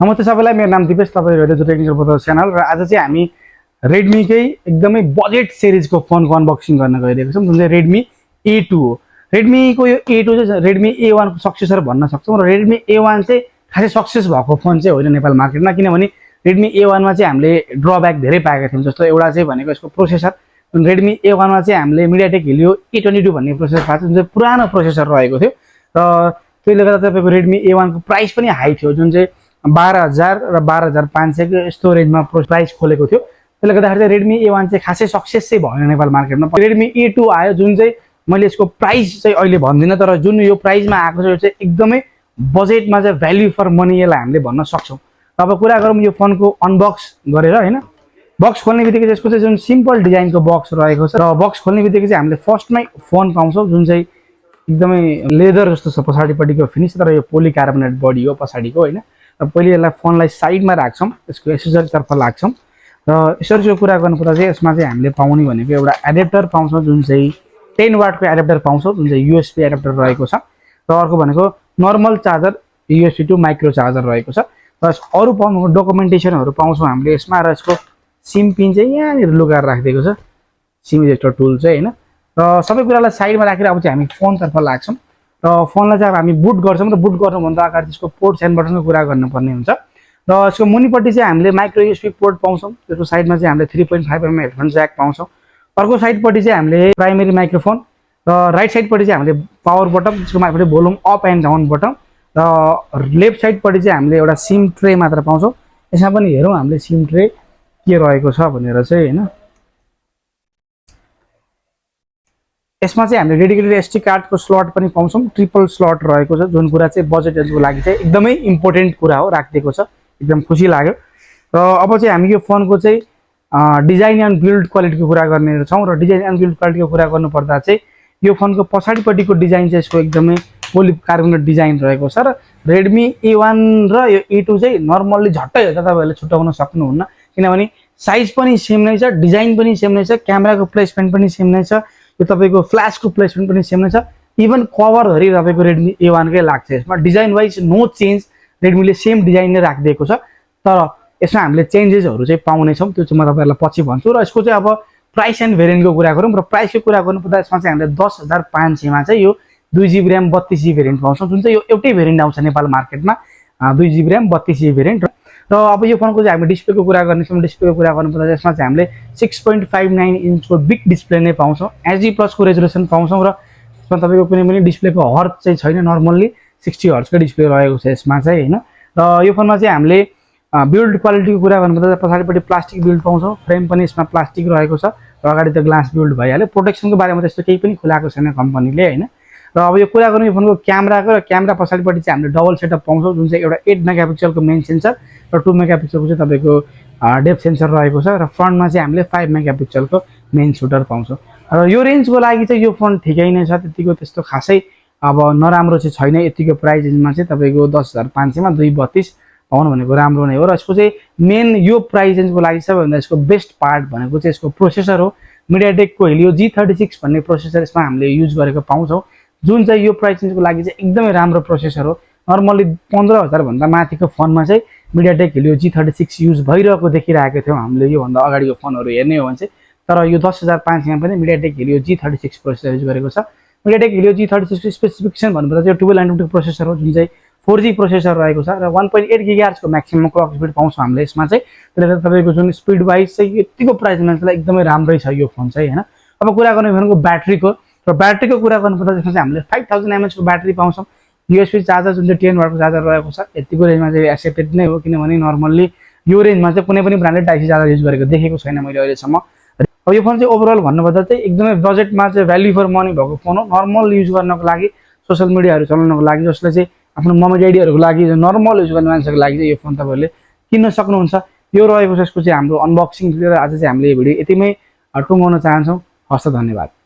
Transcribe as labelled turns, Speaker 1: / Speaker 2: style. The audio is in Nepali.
Speaker 1: नमस्ते सबैलाई, मेरो नाम दिपेश, तपाईहरु हेर्दै हुनुहुन्छ टेक्निकल पोथो च्यानल। र आज चाहिँ हामी Redmi कै एकदमै बजेट सिरिजको फोनको अनबक्सिङ गर्न गइरहेको छौं, जुन चाहिँ Redmi A2 हो। Redmi को यो A2 चाहिँ Redmi A1 को सक्सेसर भन्न सक्छौं। र Redmi A1 चाहिँ खासै सक्सेस भएको फोन चाहिँ होइन नेपाल मार्केटमा, किनभने Redmi A1 मा चाहिँ हामीले ड्रब्याक धेरै पाएका थियौं। जस्तो एउटा चाहिँ भनेको यसको प्रोसेसर, जुन Redmi A1 मा चाहिँ हामीले MediaTek Helio A22 भन्ने प्रोसेसर पाएको थियो, जुन चाहिँ पुरानो प्रोसेसर रहेको थियो। र त्यसले गर्दा तपाईको Redmi A1 को प्राइस पनि हाई थियो, जुन चाहिँ 12,000 र 12,500 को यस्तो रेन्जमा प्राइस खोलेको थियो। त्यसले गर्दाखेरि चाहिँ Redmi A1 चाहिँ खासै सक्सेस चाहिँ भएन नेपाल मार्केटमा। Redmi A2 आयो, जुन चाहिँ मैले यसको प्राइस चाहिँ अहिले भन्दिनँ, तर जुन यो प्राइसमा आएको छ यो चाहिँ एकदमै बजेटमा चाहिँ भ्याल्यु फर मनी यसलाई हामीले भन्न सक्छौं। अब कुरा गरौँ यो फोनको अनबक्स गरेर, हैन। बक्स खोल्ने बित्तिकै यसको चाहिँ जुन सिम्पल डिजाइनको बक्स रहेको छ, र बक्स खोल्ने बित्तिकै चाहिँ हामीले फर्स्टमै फोन पाउँछौं, जुन चाहिँ एकदमै लेदर जस्तो छ पछाडिपट्टिको फिनिश, तर यो पोलिकार्बोनेट बडी हो पछाडिको, हैन। र पहिले यसलाई फोनलाई साइडमा राख्छौं, यसको एक्सेसरी तर्फ लाग्छौं। र एक्सेसरीको कुरा गर्नुपर्दा चाहिँ यसमा चाहिँ हामीले पाउने भनेको एउटा एडाप्टर पाउँछौं, जुन चाहिँ 10 वाटको एडाप्टर पाउँछौं, जुन चाहिँ USB एडाप्टर रहेको छ। र अर्को भनेको normal charger USB to micro charger रहेको छ। र अरु पाउनुको डकुमेन्टेसनहरु पाउँछौं हामीले यसमा। र यसको सिम पिन चाहिँ यहाँनिर लुकाएर राखिदिएको छ, सिम इजेक्टर टुल चाहिँ, हैन। र सबै कुरालाई साइडमा राखेर अब चाहिँ हामी फोनतर्फ लाग्छौं। र फोनलाई चाहिँ हामी बुट गर्छौं। र बुट गर्नुभन्दा अगाडि त्यसको पोर्ट्स एन्ड बटनको कुरा गर्नुपर्ने हुन्छ। र यसको मुनिपट्टि चाहिँ हामीले माइक्रो USB पोर्ट पाउँछौं। त्यसको साइडमा चाहिँ हामीले 3.5 mm हेडफोन ज्याक पाउँछौं। अर्को साइडपट्टि चाहिँ हामीले प्राइमरी माइक्रोफोन, र राइट साइडपट्टि चाहिँ हामीले पावर बटन, त्यसको माथिपट्टि volume up and down button, र लेफ्ट साइडपट्टि चाहिँ हामीले एउटा सिम ट्रे मात्र पाउँछौं। यसमा पनि हेरौँ हामीले सिम ट्रे के रहेको छ भनेर चाहिँ, हैन। यसमा चाहिँ हामीले डेडिकेटेड SD कार्डको स्लट पनि पाउँछौं, ट्रिपल स्लट रहेको छ, जुन कुरा चाहिँ बजेट रेन्जको लागि चाहिँ एकदमै इम्पोर्टेन्ट कुरा हो, राखिदिएको छ, एकदम खुसी लाग्यो। र अब चाहिँ हामी यो फोनको चाहिँ डिजाइन एन्ड बिल्ड क्वालिटीको कुरा गर्ने छौं। र डिजाइन एन्ड बिल्ड क्वालिटीको कुरा गर्नुपर्दा चाहिँ यो फोनको पछाडिपट्टिको डिजाइन चाहिँ यसको एकदमै पोलिकार्बोनेट डिजाइन रहेको छ। र Redmi A1 र यो A2 चाहिँ नर्मल्ली झट्टै हेर्दा तपाईहरुले छुट्याउन सक्नुहुन्न, किनभने साइज पनि सेम नै छ, डिजाइन पनि सेम नै छ, क्यामेराको प्लेसमेन्ट पनि सेम नै छ, यो तपाईको फ्ल्याशको प्लेसमेन्ट पनि सेम नै छ, इभन कभरहरु तपाईको Redmi A1 कै लाग्छ। यसमा design wise no change, Redmi ले सेम डिजाइन नै राखिदिएको छ। तर यसमा हामीले चेन्जेसहरु चाहिँ पाउने छौं, त्यो चाहिँ म तपाईहरुलाई पछि भन्छु। र यसको चाहिँ अब प्राइस एन्ड भेरिएन्टको कुरा गरौँ। र प्राइसको कुरा गर्नुपर्दा यसमा चाहिँ हामीले 10,500 मा चाहिँ यो 2GB RAM 32GB भेरिएन्ट पाउँछौं, जुन चाहिँ यो एउटै भेरिएन्ट आउँछ नेपाल मार्केटमा, 2GB RAM 32GB भेरिएन्ट। र अब यो फोनको चाहिँ हामी डिस्प्लेको कुरा गर्ने छौं। डिस्प्लेको कुरा गर्नुपर्दा यसमा चाहिँ हामीले 6.59 इन्चको बिग डिस्प्ले नै पाउँछौं, HD+ को रेजोल्युसन पाउँछौं। र यसमा तपाईको कुनै पनि डिस्प्लेको हर्ज चाहिँ छैन, नर्मल्ली 60 हर्ज को डिस्प्ले रहेको छ यसमा चाहिँ, हैन। र यो फोनमा चाहिँ हामीले बिल्ड क्वालिटीको कुरा गर्नुपर्दा पछाडिपट्टि प्लास्टिक बिल्ड पाउँछौं, फ्रेम पनि यसमा प्लास्टिक रहेको छ, र अगाडि त ग्लास बिल्ड भइहाल्यो। प्रोटेक्सनको बारेमा त्यस्तो केही पनि खुलाएको छैन कम्पनीले, हैन। र अब यो कुरा गरौँ यो फोनको क्यामेराको, र क्यामेरा पछाडिपट्टि चाहिँ हामीले डबल सेटअप पाउँछौं, जुन चाहिँ एउटा 8 मेगापिक्सलको मेन सेन्सर र 2 मेगापिक्सलको चाहिँ तपाईको डेप्थ सेन्सर रहेको छ। र फ्रन्टमा चाहिँ हामीले 5 मेगापिक्सलको मेन शूटर पाउँछौं। र यो रेन्जको लागि चाहिँ यो फोन ठिकै नै छ, त्यतिको त्यस्तो खासै अब नराम्रो चाहिँ छैन। यतिको प्राइस रेन्जमा चाहिँ तपाईको 10,500 मा 232 पाउनु भनेको राम्रो नै हो। र यसको चाहिँ मेन यो प्राइस रेन्जको लागि सबैभन्दा यसको बेस्ट पार्ट भनेको चाहिँ यसको प्रोसेसर हो। MediaTek को Helio G36 भन्ने प्रोसेसर यसमा हामीले युज गरेको पाउँछौं, जुन चाहिँ यो प्राइस रेन्जको लागि चाहिँ एकदमै राम्रो प्रोसेसर हो। नर्मली 15,000 भन्दा माथिको फोनमा चाहिँ MediaTek Helio G36 युज भइरहेको देखिरहेको थियौं हामीले यो भन्दा अगाडिको फोनहरु हेर्ने हो भने चाहिँ। तर यो 10,500 मा पनि MediaTek Helio G36 processor use गरेको छ। MediaTek Helio G36 को स्पेसिफिकेसन भन्नुपर्दा चाहिँ 12 nm प्रोसेसर हो, जुन चाहिँ 4G प्रोसेसर रहेको छ। र 1.8 GHz को म्याक्सिमम क्लक स्पिड पाउँछौं हामीले यसमा चाहिँ। त्यसले गर्दा तपाईको जुन स्पिड वाइज चाहिँ यतिको प्राइस रेन्जमा एकदमै राम्रै छ यो फोन चाहिँ, हैन। अब कुरा गर्ने भनेको ब्याट्रीको, र ब्याट्रीको कुरा गर्नुपर्दा यसमा चाहिँ हामीले 5000 mAh को ब्याट्री पाउँछौं। USB चार्जर जुन चाहिँ 10 वाटको चार्जर रहेको छ, यतिको रेन्जमा चाहिँ एक्सेप्टेड नै हो, किनभने नर्मल्ली यो रेन्जमा चाहिँ कुनै पनि ब्रान्डेड टाइपको चार्जर युज गरेको देखेको छैन मैले अहिलेसम्म। अब यो फोन चाहिँ ओभरअल भन्नुपर्दा चाहिँ एकदमै बजेटमा चाहिँ भ्याल्यु फर मनी भएको फोन हो। नर्मल युज गर्नको लागि, सोशल मिडियाहरु चलाउनको लागि, जसले चाहिँ आफ्नो मम्मी ड्याडीहरुको लागि, नर्मल युज गर्ने मान्छेको लागि चाहिँ यो फोन तपाईहरुले किन्न सक्नुहुन्छ। यो रहेको छ यसको चाहिँ हाम्रो अनबक्सिङ भिडियो। र आज चाहिँ हामीले यो भिडियो यतिमै टुङ्गाउन चाहन्छौं। हस्त, धन्यवाद।